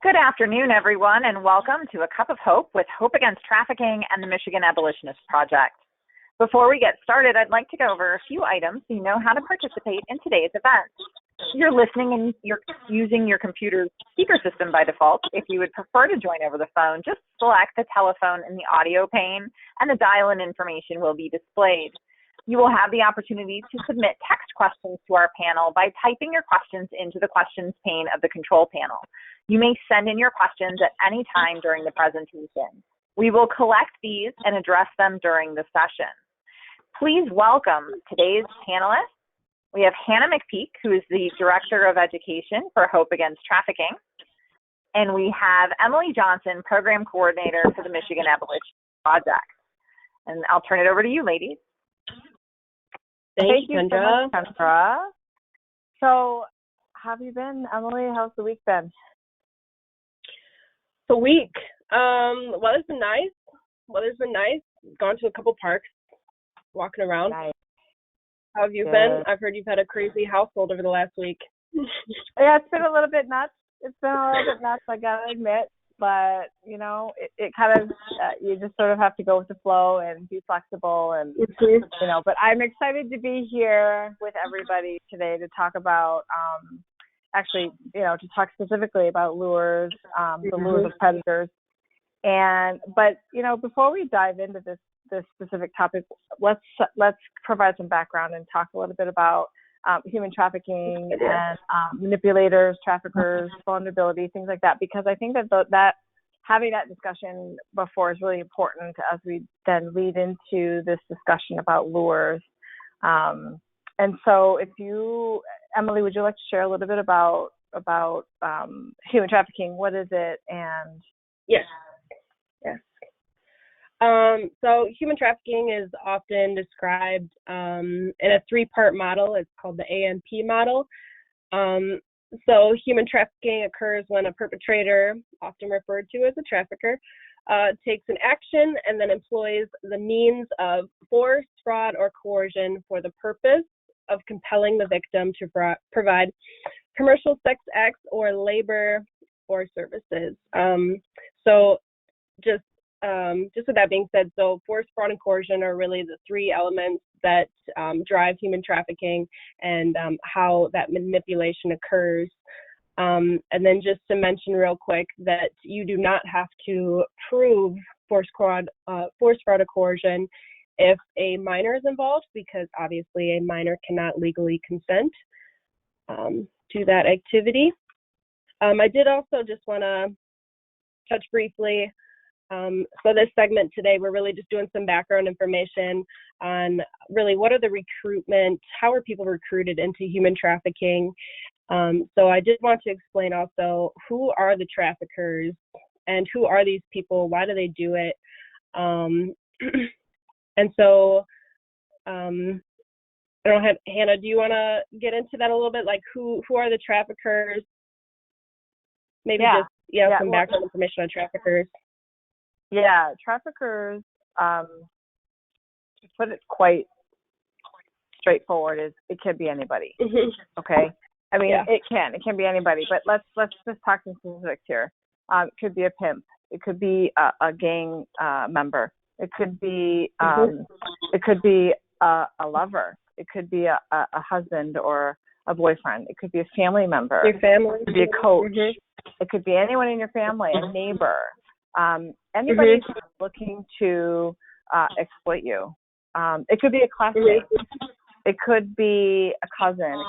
Good afternoon, everyone, and welcome to A Cup of Hope with Hope Against Trafficking and the Michigan Abolitionist Project. Before we get started, I'd like to go over a few items so you know how to participate in today's event. You're listening and you're using your computer's speaker system by default. If you would prefer to join over the phone, just select the telephone in the audio pane and the dial-in information will be displayed. You will have the opportunity to submit text questions to our panel by typing your questions into the questions pane of the control panel. You may send in your questions at any time during the presentation. We will collect these and address them during the session. Please welcome today's panelists. We have Hannah McPeak, who is the Director of Education for Hope Against Trafficking. And we have Emily Johnson, Program Coordinator for the Michigan Abolitionist Project. And I'll turn it over to you, ladies. Thank you so much, Kendra. So, how have you been, Emily? How's the week been? The week. Weather's been nice. Gone to a couple parks, walking around. Nice. How have you been? I've heard you've had a crazy household over the last week. Yeah, it's been a little bit nuts. I gotta admit. But, you know, it kind of, you just sort of have to go with the flow and be flexible and, you know, but I'm excited to be here with everybody today to talk about, to talk specifically about lures, the lures of predators. But, you know, before we dive into this specific topic, let's provide some background and talk a little bit about human trafficking and manipulators, traffickers, vulnerability, things like that, because I think that having that discussion before is really important as we then lead into this discussion about lures. And so Emily, would you like to share a little bit about human trafficking? What is it? And Yes. So human trafficking is often described in a three-part model. It's called the AMP model. So human trafficking occurs when a perpetrator, often referred to as a trafficker, takes an action and then employs the means of force, fraud, or coercion for the purpose of compelling the victim to provide commercial sex acts or labor or services. Just with that being said, so force, fraud, and coercion are really the three elements that drive human trafficking and how that manipulation occurs. And then just to mention real quick that you do not have to prove force, fraud, or coercion if a minor is involved, because obviously a minor cannot legally consent to that activity. I did also just want to touch briefly. So this segment today, we're really just doing some background information on really what are the recruitment, how are people recruited into human trafficking. So I did want to explain also who are the traffickers and who are these people, why do they do it? And so, I don't know, Hannah, do you want to get into that a little bit? Like who are the traffickers? Maybe some background information on traffickers. Yeah, traffickers, to put it quite straightforward, is it can be anybody. Okay, I mean it can be anybody. But let's just talk some specifics here. It could be a pimp. It could be a gang member. It could be a lover. It could be a husband or a boyfriend. It could be a family member. Your family. It could be a coach. It could be anyone in your family, a neighbor. Anybody who's looking to exploit you. It could be a classmate. It could be a cousin.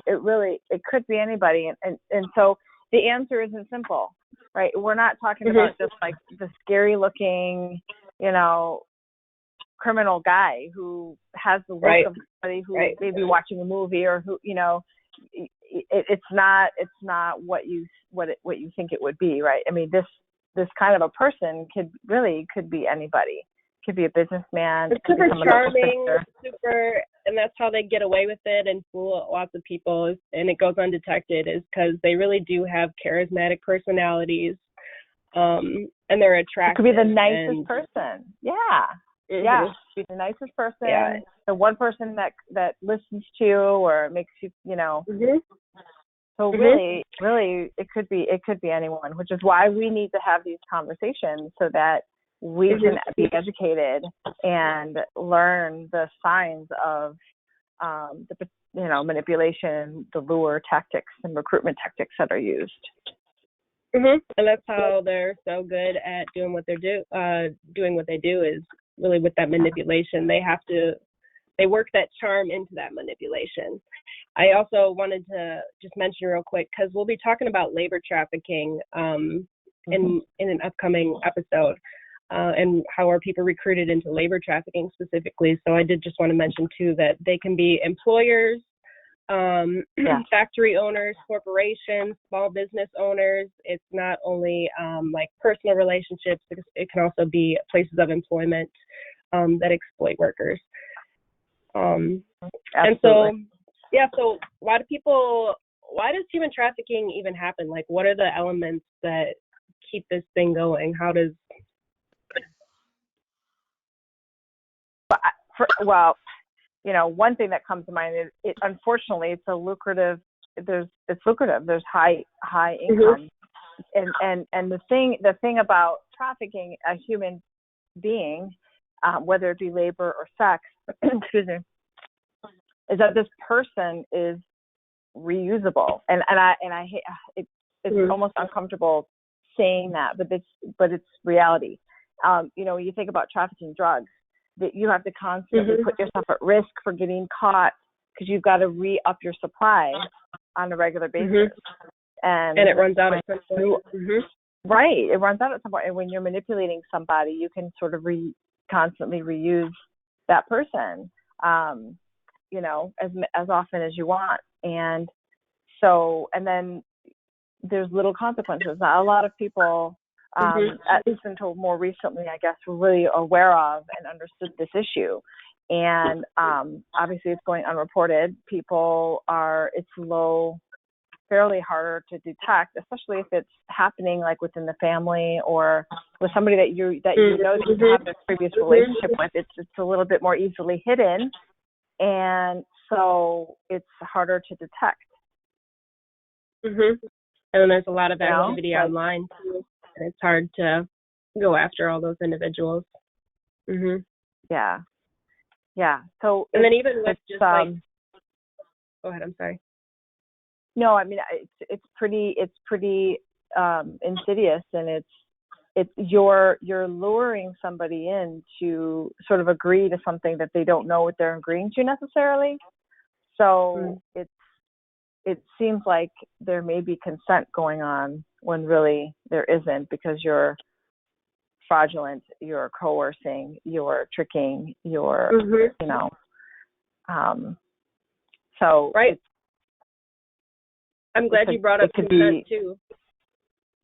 It could be anybody. And so the answer isn't simple, right? We're not talking about just like the scary looking, you know, criminal guy who has the look of somebody who may be watching a movie or who, you know, it's not what you think it would be, right? I mean, this kind of a person could be anybody. It could be a businessman. It's super charming, and that's how they get away with it and fool lots of people, and it goes undetected, is because they really do have charismatic personalities, and they're attractive. It could be the nicest person. Yeah. Yeah, be the nicest person, the one person that listens to you or makes you, you know, So really, it could be anyone, which is why we need to have these conversations so that we can be educated and learn the signs of manipulation, the lure tactics and recruitment tactics that are used. And that's how they're so good at doing what they do. Is really with that manipulation. They work that charm into that manipulation. I also wanted to just mention real quick, because we'll be talking about labor trafficking in an upcoming episode, and how are people recruited into labor trafficking specifically. So I did just want to mention too that they can be employers, factory owners, corporations, small business owners. It's not only like personal relationships, it can also be places of employment that exploit workers. And so why does human trafficking even happen? Like, what are the elements that keep this thing going? How does... One thing that comes to mind is unfortunately it's lucrative. There's high income, and the thing about trafficking a human being, whether it be labor or sex, excuse me, is that this person is reusable, and I hate it's almost uncomfortable saying that, but it's reality. When you think about trafficking drugs, that you have to constantly put yourself at risk for getting caught because you've got to re-up your supply on a regular basis. And it runs out at some point. Right. It runs out at some point. And when you're manipulating somebody, you can sort of constantly reuse that person, as often as you want. And then there's little consequences. Not a lot of people, at least until more recently, I guess, were really aware of and understood this issue. And obviously it's going unreported. It's fairly harder to detect, especially if it's happening like within the family or with somebody that you have a previous relationship with. It's a little bit more easily hidden, and so it's harder to detect. And then there's a lot of activity online too, and it's hard to go after all those individuals. Yeah. So and then even with just go ahead. I'm sorry. No, I mean it's pretty insidious, and it's you're luring somebody in to sort of agree to something that they don't know what they're agreeing to necessarily. So it seems like there may be consent going on when really there isn't, because you're fraudulent, you're coercing, you're tricking, you're so right. I'm glad you brought up consent too.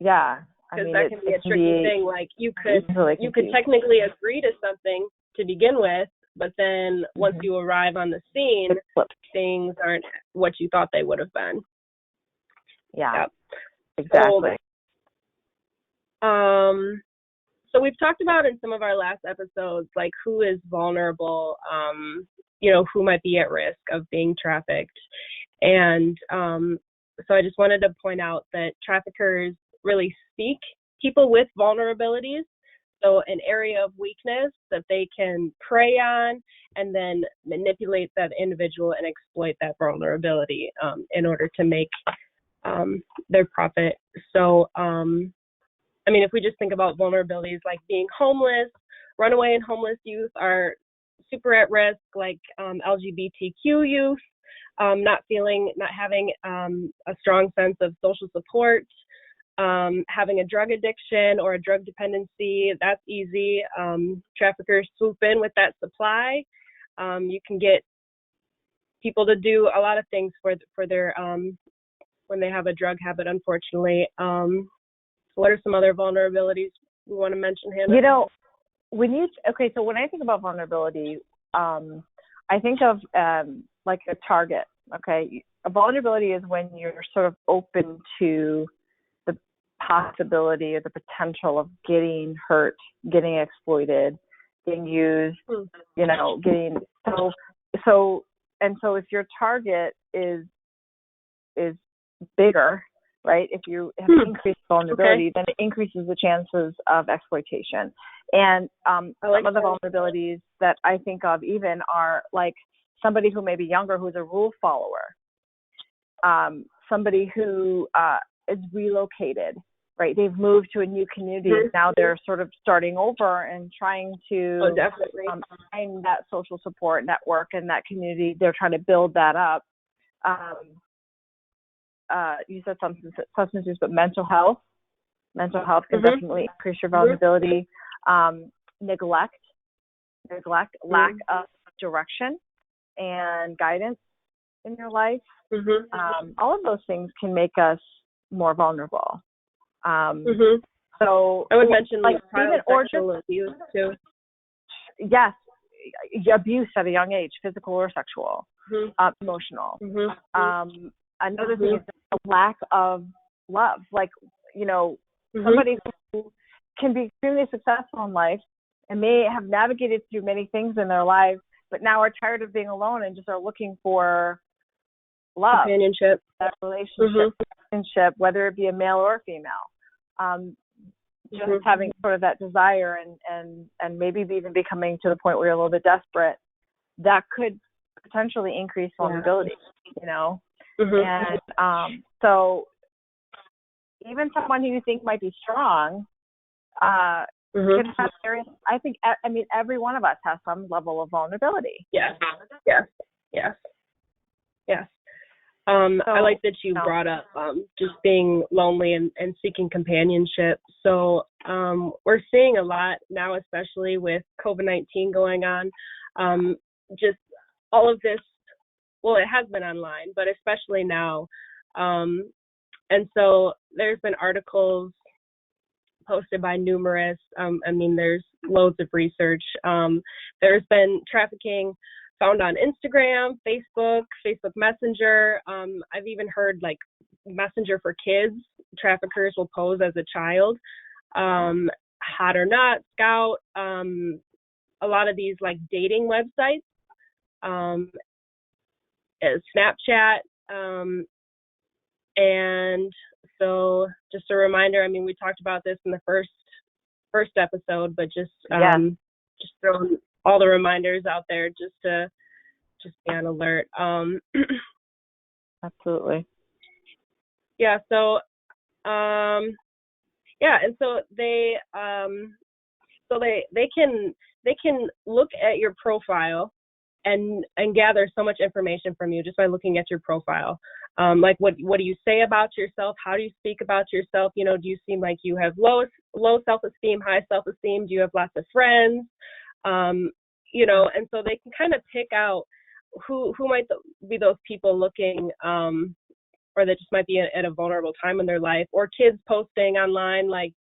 Yeah, because that can be a tricky thing. Like you could technically agree to something to begin with, but then once you arrive on the scene, things aren't what you thought they would have been. Yeah, exactly. So we've talked about in some of our last episodes, like who is vulnerable, who might be at risk of being trafficked. And so I just wanted to point out that traffickers really seek people with vulnerabilities. So an area of weakness that they can prey on and then manipulate that individual and exploit that vulnerability in order to make their profit. So, if we just think about vulnerabilities like being homeless, runaway and homeless youth are super at risk, like LGBTQ youth, not having a strong sense of social support, having a drug addiction or a drug dependency, that's easy. Traffickers swoop in with that supply. You can get people to do a lot of things for their when they have a drug habit, unfortunately. What are some other vulnerabilities we want to mention, Hannah? So when I think about vulnerability, I think of like a target. Okay, a vulnerability is when you're sort of open to the possibility or the potential of getting hurt, getting exploited, getting used, getting so if your target is bigger, right? If you have increased vulnerability, then it increases the chances of exploitation. And some of the vulnerabilities that I think of even are like somebody who may be younger, who's a rule follower, somebody who is relocated, right? They've moved to a new community. Now they're sort of starting over and trying to find that social support network and that community. They're trying to build that up. You said substance use, but mental health can definitely increase your vulnerability. Neglect, lack of direction and guidance in your life. All of those things can make us more vulnerable. So I would mention like even sexual abuse too. Yes, abuse at a young age, physical or sexual, emotional. Another thing is the lack of love. Like, you know, somebody who can be extremely successful in life and may have navigated through many things in their lives, but now are tired of being alone and just are looking for love, companionship, that relationship, whether it be a male or a female. Just having sort of that desire and maybe even becoming to the point where you're a little bit desperate, that could potentially increase vulnerability, you know? And so even someone who you think might be strong can have areas. I mean, every one of us has some level of vulnerability. Yes. I like that you brought up just being lonely and seeking companionship. So we're seeing a lot now, especially with COVID-19 going on, just all of this. Well, it has been online, but especially now. And so there's been articles posted by numerous, I mean, there's loads of research. There's been trafficking found on Instagram, Facebook Messenger. I've even heard like Messenger for kids. Traffickers will pose as a child. Hot or Not, Scout, a lot of these like dating websites, Snapchat, and so just a reminder, I mean, we talked about this in the first episode, but just throwing all the reminders out there just to be on alert. Absolutely. Yeah. So, and so they can look at your profile and gather so much information from you just by looking at your profile. Like what do you say about yourself? How do you speak about yourself? You know, do you seem like you have low self-esteem, high self-esteem? Do you have lots of friends? You know, and so they can kind of pick out who might be those people looking, or that just might be at a vulnerable time in their life, or kids posting online like,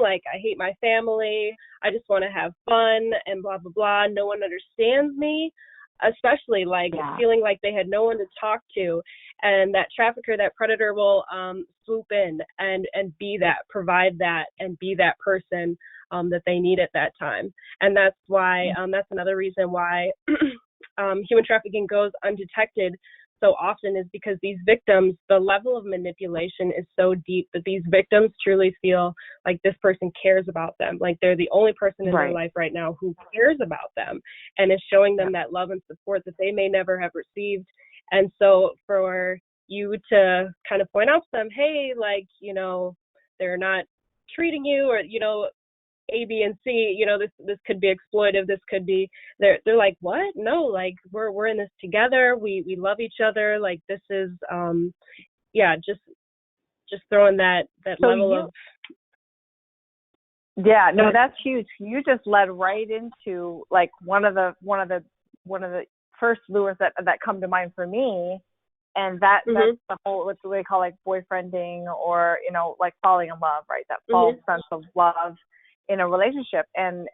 like, I hate my family, I just want to have fun and blah, blah, blah. No one understands me, especially like feeling like they had no one to talk to. And that trafficker, that predator will swoop in and be that, provide that, and be that person that they need at that time. And that's why, that's another reason why human trafficking goes undetected so often, is because these victims, the level of manipulation is so deep that these victims truly feel like this person cares about them. Like they're the only person in their life right now who cares about them and is showing them that love and support that they may never have received. And so for you to kind of point out to them, hey, like, you know, they're not treating you, or, you know, A, B, and C, you know, this could be exploitive. This could be, they're like, what? No, like we're in this together. We love each other. Like this is, just throwing that so level of. Yeah, no, that's huge. You just led right into like one of the first lures that come to mind for me. And that's the whole, what they call like boyfriending, or, you know, like falling in love, right? That false sense of love in a relationship, and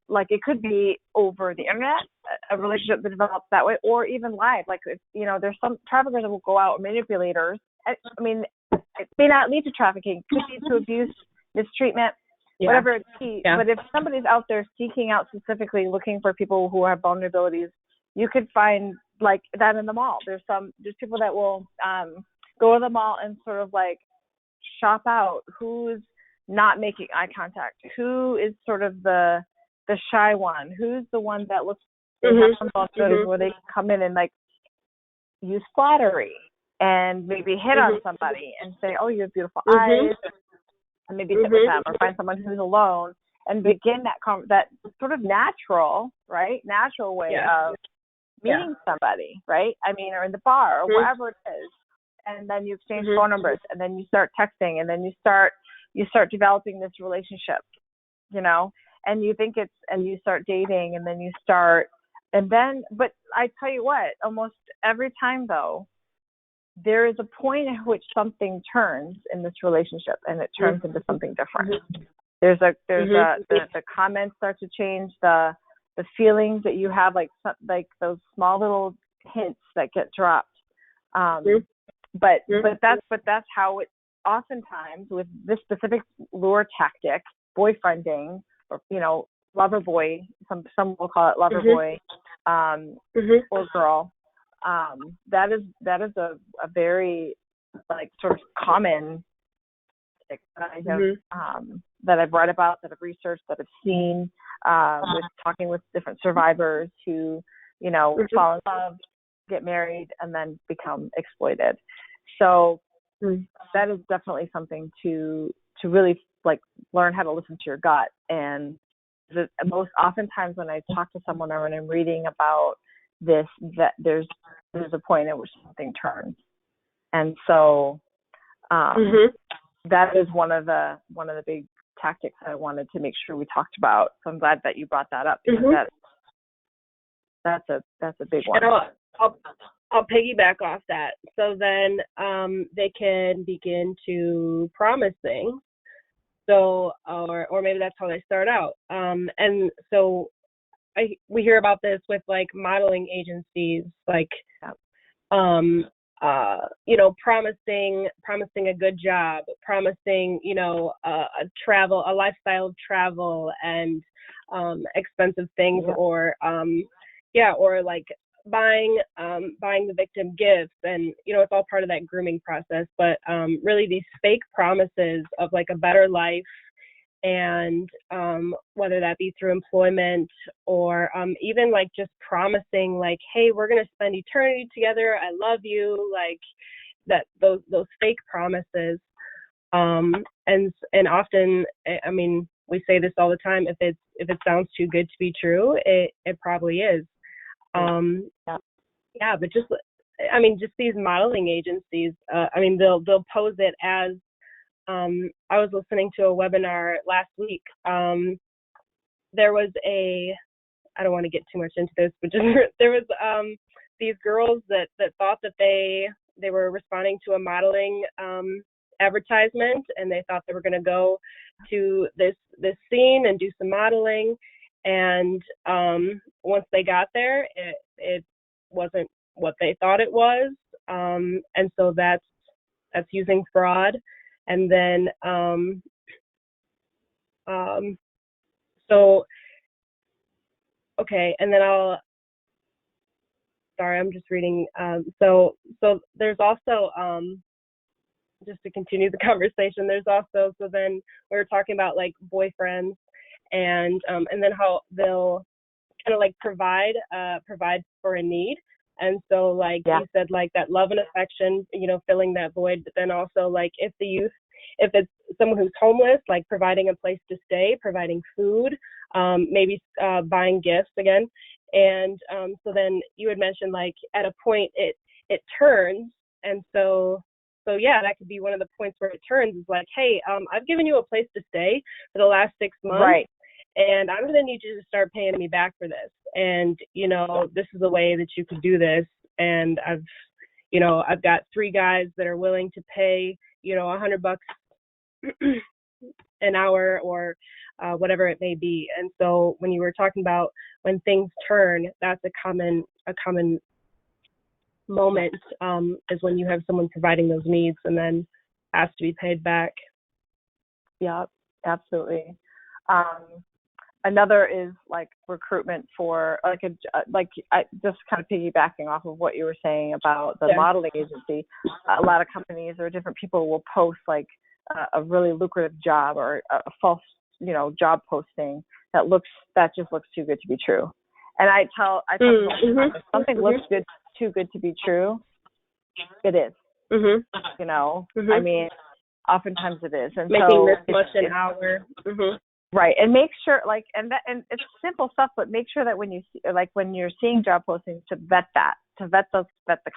like it could be over the internet, a relationship that develops that way, or even live. Like, you know, there's some traffickers that will go out, manipulators. I mean, it may not lead to trafficking, it could lead to abuse, mistreatment, whatever it be. But if somebody's out there seeking out, specifically looking for people who have vulnerabilities, you could find like that in the mall. There's people that will go to the mall and sort of like shop out who's not making eye contact, who is sort of the shy one, who's the one that looks, they have some photos where they come in and like use flattery and maybe hit on somebody and say, oh, you have beautiful eyes, and maybe sit with them, or find someone who's alone and begin that sort of natural way of meeting somebody, right? I mean, or in the bar or wherever it is. And then you exchange phone numbers, and then you start texting, and then you start developing this relationship, you know, and you think and you start dating, and then but I tell you what, almost every time though, there is a point at which something turns in this relationship, and it turns into something different. The comments start to change, the feelings that you have, like those small little hints that get dropped. But that's how it oftentimes with this specific lure tactic, boyfriending, or, you know, lover boy, some will call it lover boy, or girl. That is a very like sort of common that I have, that I've read about, that I've researched, that I've seen, with talking with different survivors who, you know, fall in love, get married, and then become exploited. So that is definitely something to really like learn how to listen to your gut. And most oftentimes when I talk to someone or when I'm reading about this, that there's a point at which something turns. And so that is one of the big tactics I wanted to make sure we talked about. So I'm glad that you brought that up, because that's a big one. And I'll piggyback off that. So then they can begin to promise things. So or maybe that's how they start out. And so we hear about this with like modeling agencies, like you know, promising a good job, promising, you know, a lifestyle of travel and expensive things, or like buying the victim gifts, and, you know, it's all part of that grooming process. But really these fake promises of like a better life, and whether that be through employment or even like just promising like, hey, we're going to spend eternity together, I love you, like that, those fake promises. And often, I mean, we say this all the time, if it sounds too good to be true, it probably is. But just these modeling agencies, I mean, they'll pose it as, I was listening to a webinar last week. There was I don't want to get too much into this, but just, there was these girls that thought that they were responding to a modeling advertisement, and they thought they were going to go to this scene and do some modeling. And once they got there, it wasn't what they thought it was. And so that's using fraud. And then and then I'm just reading. So there's also, just to continue the conversation, there's also, so then we were talking about like boyfriends, and then how they'll kind of like provide for a need. And so like you said, like that love and affection, you know, filling that void. But then also like if it's someone who's homeless, like providing a place to stay, providing food, maybe buying gifts again. And so then you had mentioned like at a point it turns. And so that could be one of the points where it turns, is like, hey, I've given you a place to stay for the last 6 months. Right. And I'm going to need you to start paying me back for this. And, you know, this is a way that you could do this. And I've got 3 guys that are willing to pay, you know, $100 an hour, or whatever it may be. And so when you were talking about when things turn, that's a common moment, is when you have someone providing those needs and then asked to be paid back. Yeah, absolutely. another is like recruitment for I just kind of piggybacking off of what you were saying about the modeling agency. A lot of companies or different people will post like a really lucrative job or a false, job posting that just looks too good to be true. And I tell people, if something looks too good to be true, it is. I mean, oftentimes it is. And making so this much an hour. Right, and make sure, and it's simple stuff, but make sure that when you're seeing job postings, to vet the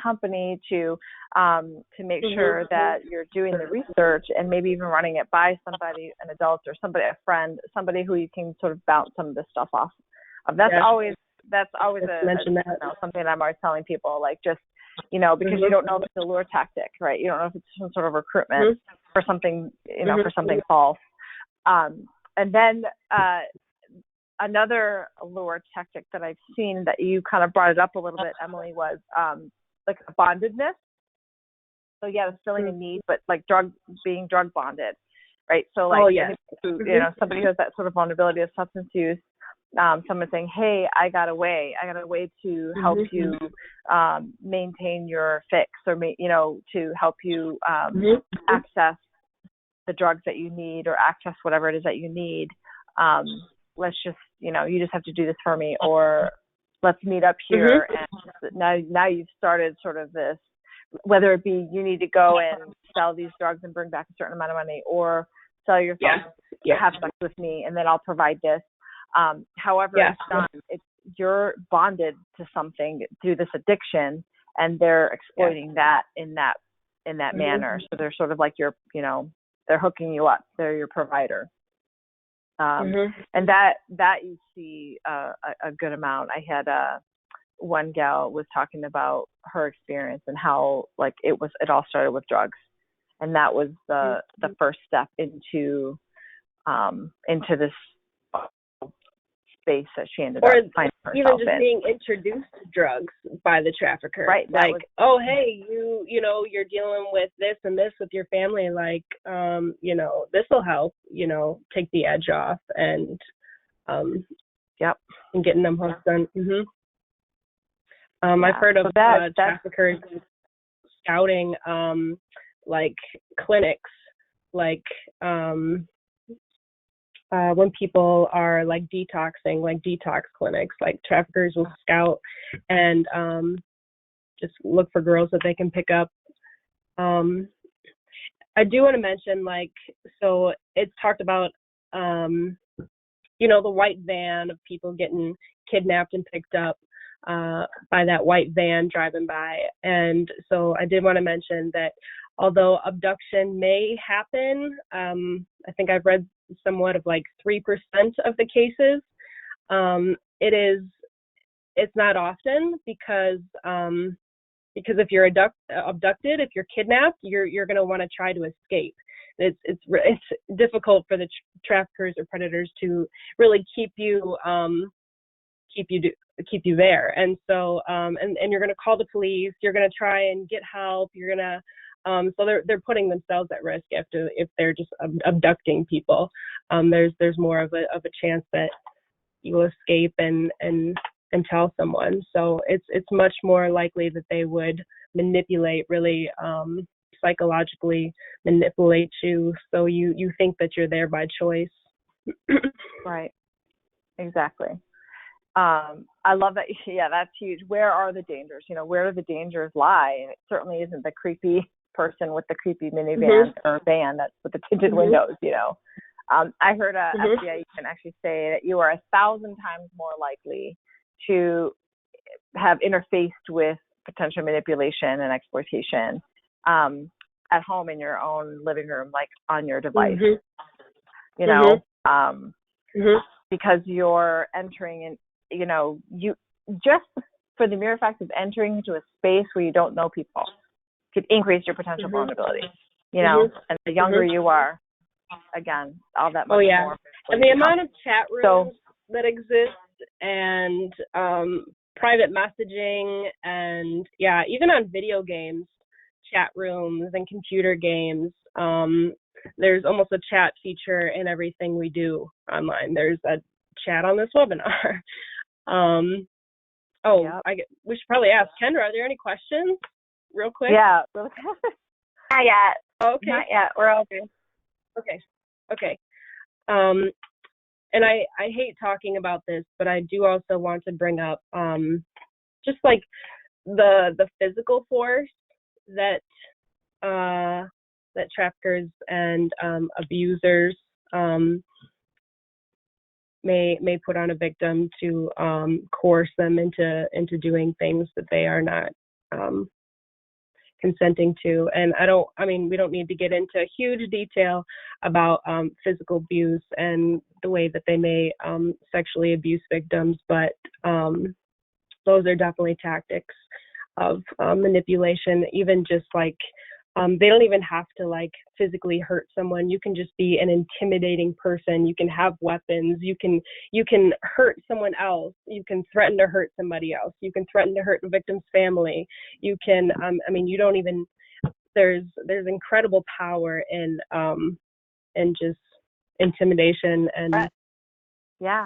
company, to make sure that you're doing the research and maybe even running it by somebody, an adult or a friend, somebody who you can sort of bounce some of this stuff off of. That's always something I'm always telling people, like just because you don't know if it's a lure tactic, right? You don't know if it's some sort of recruitment for something, for something false. And then another lure tactic that I've seen that you kind of brought it up a little bit, Emily, was like a bondedness. So yeah, it's filling a need, but like being drug bonded, right? So like, somebody who has that sort of vulnerability of substance use, someone saying, hey, I got a way to help you maintain your fix, or to help you access the drugs that you need or access whatever it is that you need. Let's just, you just have to do this for me, or let's meet up here. And now you've started sort of this, whether it be you need to go and sell these drugs and bring back a certain amount of money, or sell your phone, have sex with me, and then I'll provide this. However it's done, you're bonded to something through this addiction, and they're exploiting that in that manner. So they're sort of like they're hooking you up. They're your provider. And that you see a good amount. I had one gal was talking about her experience and how it all started with drugs, and that was the first step into this space that she ended up finding herself in. Or even just being introduced to drugs by the trafficker. Right. Oh, hey, you're dealing with this and this with your family. This will help, take the edge off and, and getting them hooked on. I've heard of traffickers scouting, clinics, when people are detoxing, detox clinics, traffickers will scout and just look for girls that they can pick up. I do want to mention, so it's talked about, the white van of people getting kidnapped and picked up by that white van driving by. And so I did want to mention that although abduction may happen, I think I've read somewhat of 3% of the cases. It's not often because if you're abducted, if you're kidnapped, you're going to want to try to escape. It's difficult for the traffickers or predators to really keep you there. And so and you're going to call the police. You're going to try and get help. You're going to so they're putting themselves at risk if they're just abducting people. There's more of a chance that you will escape and tell someone. So it's much more likely that they would manipulate, really psychologically manipulate you, so you think that you're there by choice. Right. Exactly. I love that. Yeah, that's huge. Where are the dangers? Where do the dangers lie? And it certainly isn't the creepy person with the creepy minivan or van that's with the tinted windows. I heard a FBI agent actually say that you are 1,000 times more likely to have interfaced with potential manipulation and exploitation at home in your own living room, on your device. Because you're entering in. You just for the mere fact of entering into a space where you don't know people could increase your potential vulnerability. And the younger you are, again, all that much more. And the amount of chat rooms that exist and private messaging and even on video games, chat rooms and computer games, there's almost a chat feature in everything we do online. There's a chat on this webinar. We should probably ask Kendra, are there any questions real quick? Yeah. Not yet. Okay. Not yet. We're all good. Okay. And I hate talking about this, but I do also want to bring up just like the physical force that that traffickers and abusers may put on a victim to coerce them into doing things that they are not consenting to. And we don't need to get into huge detail about physical abuse and the way that they may sexually abuse victims, but those are definitely tactics of manipulation. Even just like they don't even have to like physically hurt someone. You can just be an intimidating person. You can have weapons. You can hurt someone else. You can threaten to hurt somebody else. You can threaten to hurt the victim's family. You can you don't even, there's incredible power in just intimidation and yeah.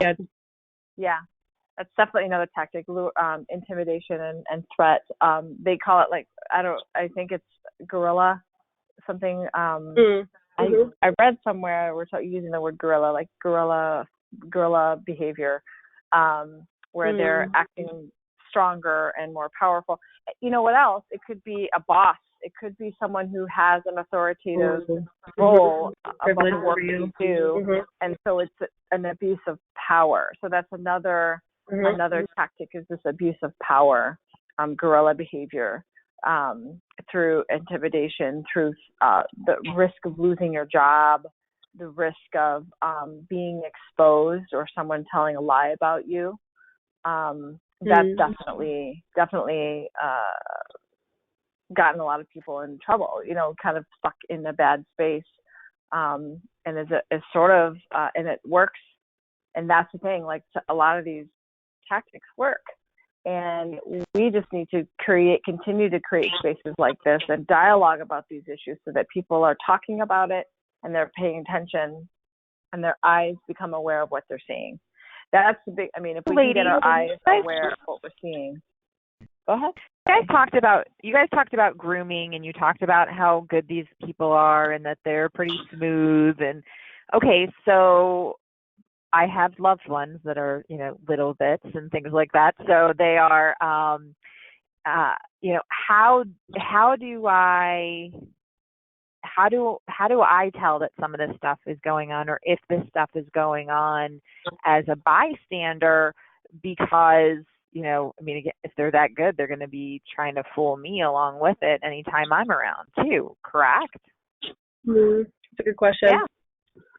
That's definitely another tactic, intimidation and threat. They call it I think it's guerrilla something. I read somewhere we're using the word guerrilla, like guerrilla behavior, where they're acting stronger and more powerful. You know what else? It could be a boss. It could be someone who has an authoritative role about the work you do, and so it's an abuse of power. So that's another tactic, is this abuse of power, guerrilla behavior, through intimidation, through the risk of losing your job, the risk of being exposed or someone telling a lie about you. That's definitely gotten a lot of people in trouble, kind of stuck in a bad space, and is sort of and it works. And that's the thing, like a lot of these tactics work, and we just need to continue to create spaces like this and dialogue about these issues so that people are talking about it and they're paying attention and their eyes become aware of what they're seeing. That's the big, if we can get our eyes aware of what we're seeing. Go ahead. You guys talked about grooming, and you talked about how good these people are and that they're pretty smooth. And okay, so I have loved ones that are, little bits and things like that. So they are, how do I tell that some of this stuff is going on, or if this stuff is going on as a bystander? Because, again, if they're that good, they're going to be trying to fool me along with it anytime I'm around too, correct? That's a good question. Yeah.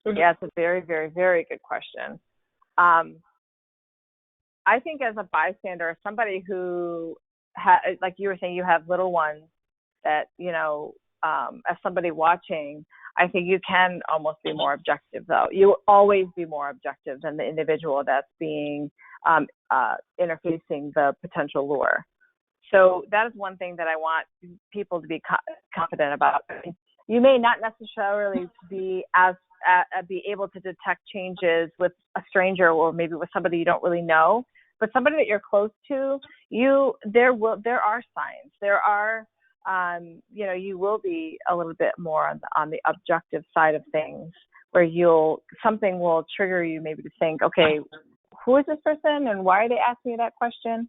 Yeah, it's a very, very, very good question. I think as a bystander, somebody who, like you were saying, you have little ones that, as somebody watching, I think you can almost be more objective, though. You will always be more objective than the individual that's being interfacing the potential lure. So that is one thing that I want people to be confident about. You may not necessarily be able to detect changes with a stranger or maybe with somebody you don't really know, but somebody that you're close to, there are signs. There are, you will be a little bit more on the objective side of things, where something will trigger you maybe to think, okay, who is this person and why are they asking me that question?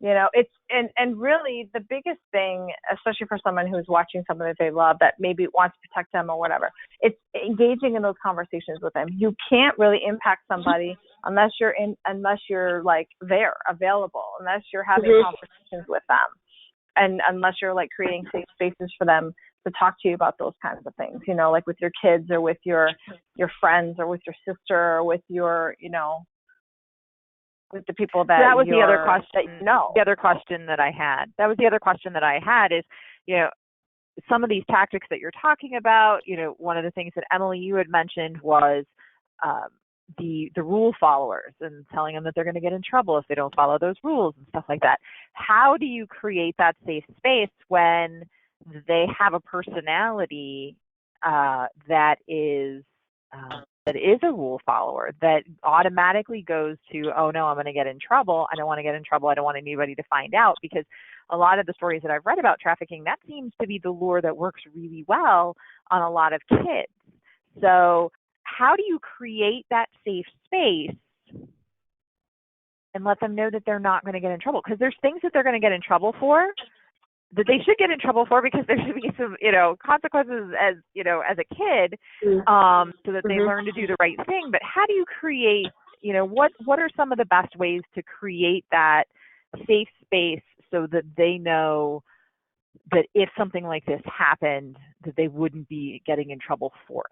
It's and really the biggest thing, especially for someone who's watching someone that they love that maybe wants to protect them or whatever, it's engaging in those conversations with them. You can't really impact somebody unless you're like there, available, unless you're having conversations with them, and unless you're like creating safe spaces for them to talk to you about those kinds of things, like with your kids or with your friends or with your sister or with your, with the people that was the other question. The other question that I had. That was the other question that I had is, some of these tactics that you're talking about. One of the things that Emily, you had mentioned was the rule followers and telling them that they're going to get in trouble if they don't follow those rules and stuff like that. How do you create that safe space when they have a personality that is that is a rule follower, that automatically goes to, oh no, I'm going to get in trouble. I don't want to get in trouble. I don't want anybody to find out, because a lot of the stories that I've read about trafficking, that seems to be the lure that works really well on a lot of kids. So how do you create that safe space and let them know that they're not going to get in trouble? Because there's things that they're going to get in trouble for, that they should get in trouble for, because there should be some, consequences as a kid, so that they learn to do the right thing. But how do you create, what are some of the best ways to create that safe space so that they know that if something like this happened, that they wouldn't be getting in trouble for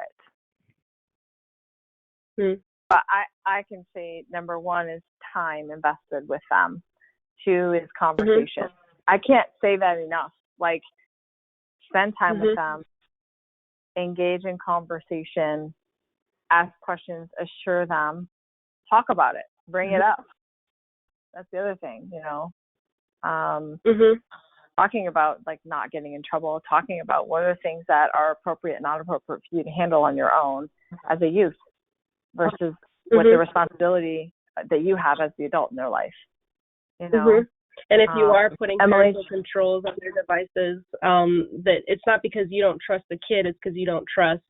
it? But I can say number one is time invested with them. 2 is conversation. I can't say that enough. Like, spend time with them, engage in conversation, ask questions, assure them, talk about it, bring it up. That's the other thing, talking about like not getting in trouble, talking about what are the things that are appropriate and not appropriate for you to handle on your own as a youth versus what the responsibility that you have as the adult in their life, And if you are putting parental controls on their devices, that it's not because you don't trust the kid, it's because you don't trust,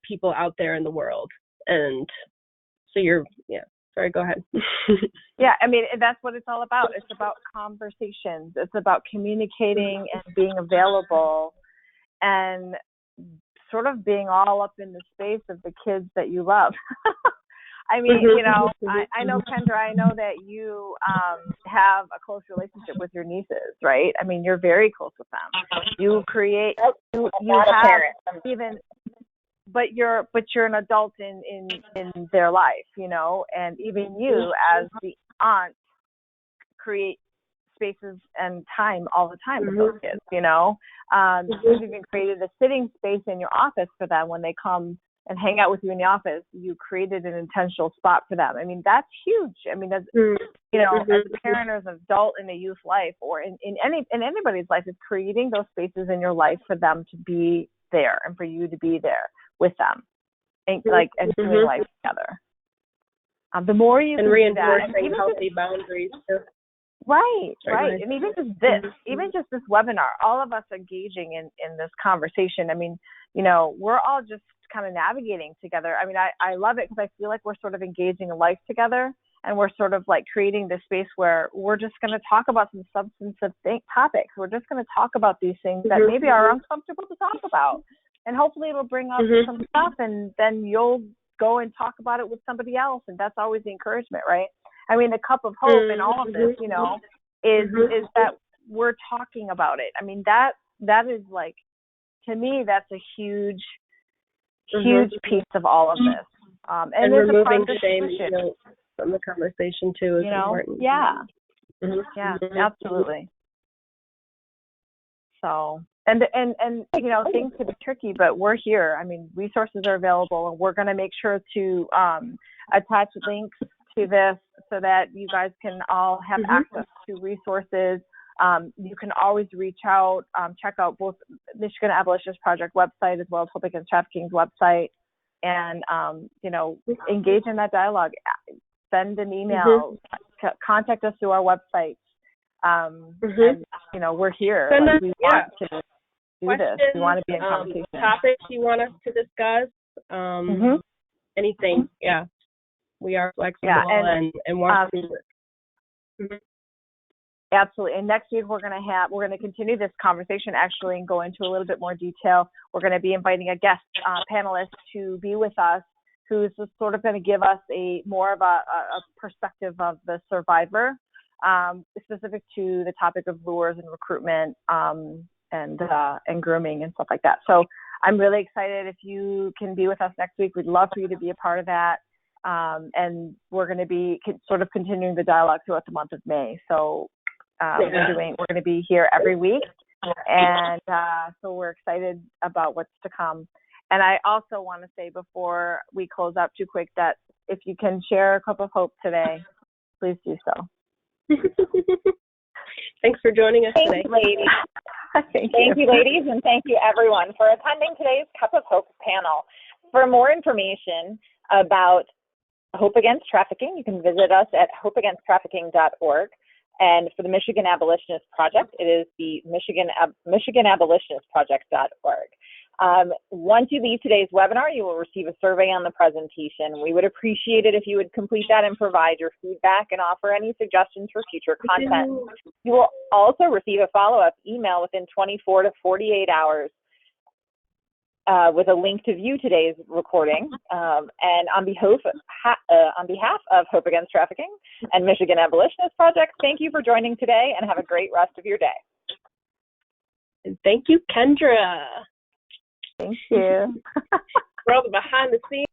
people out there in the world. And so sorry, go ahead. Yeah, I mean, that's what it's all about. It's about conversations. It's about communicating and being available and sort of being all up in the space of the kids that you love. I mean, I know, Kendra, I know that you have a close relationship with your nieces, right? I mean, you're very close with them. You create, you have even, but you're an adult in their life, and even you as the aunt create spaces and time all the time with those kids, You've even created a sitting space in your office for them when they come and hang out with you in the office. You created an intentional spot for them. I mean, that's huge. I mean, that's, as a parent or as an adult in a youth life or in anybody's life, is creating those spaces in your life for them to be there and for you to be there with them and doing life together. The more you can reinforcing healthy boundaries too. Right. And even just this webinar, all of us engaging in this conversation. I mean, we're all just kind of navigating together. I mean, I love it because I feel like we're sort of engaging in life together, and we're sort of like creating this space where we're just going to talk about some substantive topics. We're just going to talk about these things that maybe are uncomfortable to talk about, and hopefully it'll bring up some stuff, and then you'll go and talk about it with somebody else, and that's always the encouragement, right? I mean, the cup of hope in all of this, is that we're talking about it. I mean, that is like, to me, that's a huge piece of all of this. And removing shame from the conversation too is important. Yeah. Yeah, absolutely. So, and things can be tricky, but we're here. I mean, resources are available, and we're going to make sure to attach links to this so that you guys can all have access to resources. You can always reach out, check out both Michigan Abolitionist Project website as well as Hope Against Traffিcking's website, and engage in that dialogue. Send an email, contact us through our website. And we're here. We want to do questions, this. We want to be in conversation. Topics you want us to discuss? Anything? Yeah. We are flexible and want to do it. Absolutely. And next week we're going to continue this conversation actually and go into a little bit more detail. We're going to be inviting a guest panelist to be with us, who's sort of going to give us more of a perspective of the survivor, specific to the topic of lures and recruitment and grooming and stuff like that. So I'm really excited if you can be with us next week. We'd love for you to be a part of that. And we're going to be sort of continuing the dialogue throughout the month of May. So we're going to be here every week, and so we're excited about what's to come. And I also want to say before we close up too quick that if you can share a cup of hope today, please do so. Thanks for joining us today. Thank you, ladies. Thank you, ladies, and thank you, everyone, for attending today's Cup of Hope panel. For more information about Hope Against Trafficking, you can visit us at hopeagainsttrafficking.org. And for the Michigan Abolitionist Project, it is the michiganabolitionsproject.org. Once you leave today's webinar, you will receive a survey on the presentation. We would appreciate it if you would complete that and provide your feedback and offer any suggestions for future content. You will also receive a follow-up email within 24 to 48 hours with a link to view today's recording. And on behalf of Hope Against Trafficking and Michigan Abolitionist Project, thank you for joining today and have a great rest of your day. And thank you, Kendra. Thank you. For all the behind the scenes.